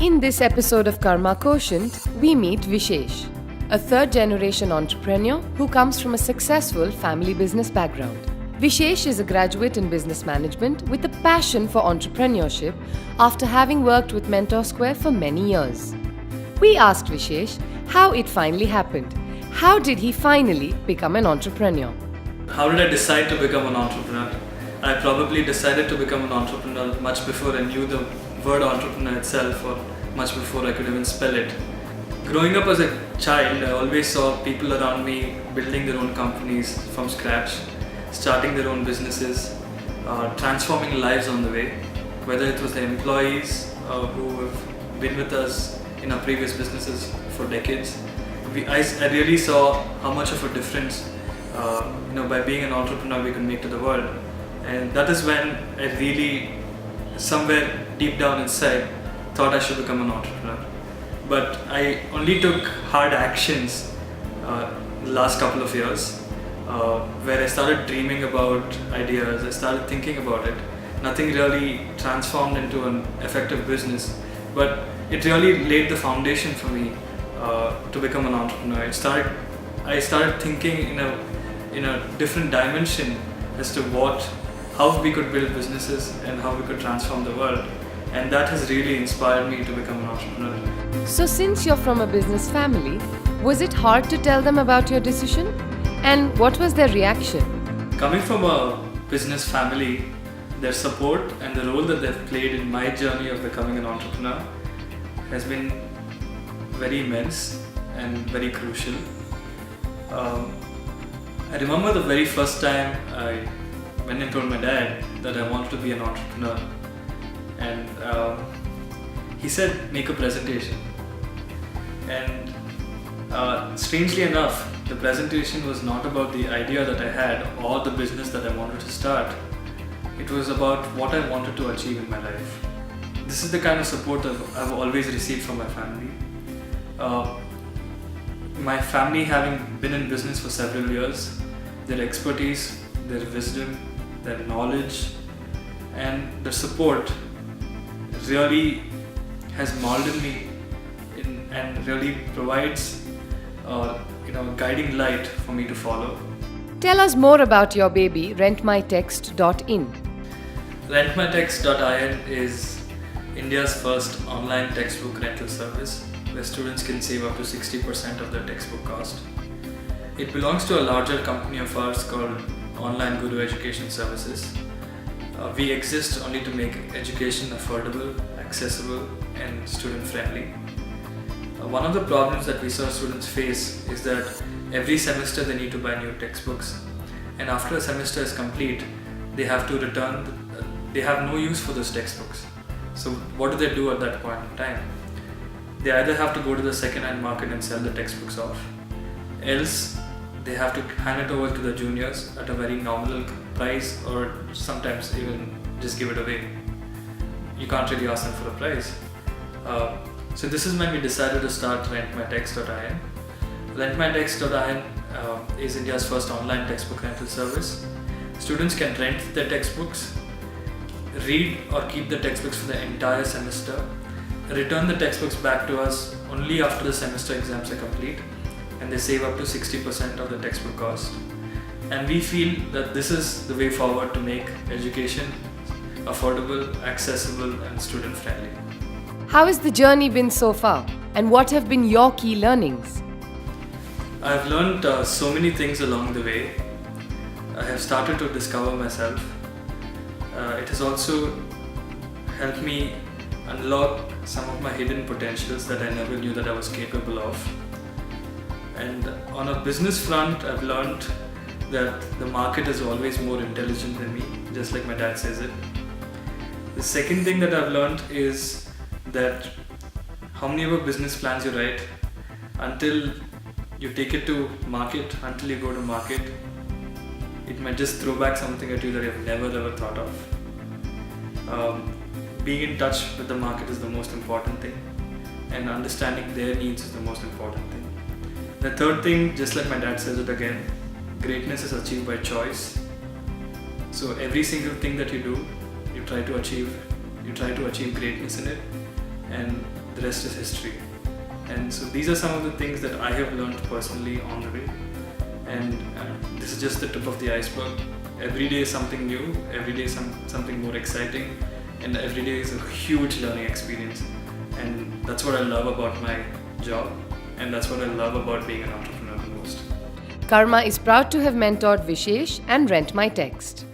In this episode of Karma Quotient, we meet Vishesh, a third-generation entrepreneur who comes from a successful family business background. Vishesh is a graduate in business management with a passion for entrepreneurship after having worked with Mentor Square for many years. We asked Vishesh how it finally happened. How did he finally become an entrepreneur? How did I decide to become an entrepreneur? I probably decided to become an entrepreneur much before I knew the word entrepreneur itself, or much before I could even spell it. Growing up as a child, I always saw people around me building their own companies from scratch, starting their own businesses, transforming lives on the way, whether it was the employees who have been with us in our previous businesses for decades. I really saw how much of a difference by being an entrepreneur we can make to the world. And that is when I really, somewhere deep down inside, thought I should become an entrepreneur. But I only took hard actions the last couple of years, where I started dreaming about ideas, I started thinking about it. Nothing really transformed into an effective business, but it really laid the foundation for me to become an entrepreneur. I started thinking in a different dimension as to how we could build businesses and how we could transform the world. And that has really inspired me to become an entrepreneur. So since you're from a business family, was it hard to tell them about your decision? And what was their reaction? Coming from a business family, their support and the role that they've played in my journey of becoming an entrepreneur has been very immense and very crucial. I remember the very first time I went and told my dad that I wanted to be an entrepreneur, and he said, make a presentation. And strangely enough, the presentation was not about the idea that I had or the business that I wanted to start. It was about what I wanted to achieve in my life. This is the kind of support that I've always received from my family. My family, having been in business for several years, their expertise, their wisdom, their knowledge, and their support really has molded me and really provides a guiding light for me to follow. Tell us more about your baby, rentmytext.in. Rentmytext.in is India's first online textbook rental service where students can save up to 60% of their textbook cost. It belongs to a larger company of ours called Online Guru Education Services. We exist only to make education affordable, accessible, and student-friendly. One of the problems that we saw students face is that every semester they need to buy new textbooks, and after a semester is complete, they have to return. They have no use for those textbooks. So what do they do at that point in time? They either have to go to the second-hand market and sell the textbooks off, else they have to hand it over to the juniors at a very nominal price, or sometimes even just give it away. You can't really ask them for a price. So this is when we decided to start rentmytext.in. Rentmytext.in is India's first online textbook rental service. Students can rent their textbooks, read or keep the textbooks for the entire semester, return the textbooks back to us only after the semester exams are complete, and they save up to 60% of the textbook cost. And we feel that this is the way forward to make education affordable, accessible, and student-friendly. How has the journey been so far? And what have been your key learnings? I've learned so many things along the way. I have started to discover myself. It has also helped me unlock some of my hidden potentials that I never knew that I was capable of. And on a business front, I've learned that the market is always more intelligent than me, just like my dad says it. The second thing that I've learned is that how many ever business plans you write, until you take it to market, until you go to market, it might just throw back something at you that you've never ever thought of. Being in touch with the market is the most important thing, and understanding their needs is the most important thing. The third thing, just like my dad says it again, greatness is achieved by choice. So every single thing that you do, you try to achieve greatness in it, and the rest is history. And so these are some of the things that I have learned personally on the way. And this is just the tip of the iceberg. Every day is something new, every day is something more exciting, and every day is a huge learning experience. And that's what I love about my job, and that's what I love about being an entrepreneur the most. Karma is proud to have mentored Vishesh and Rent My Text.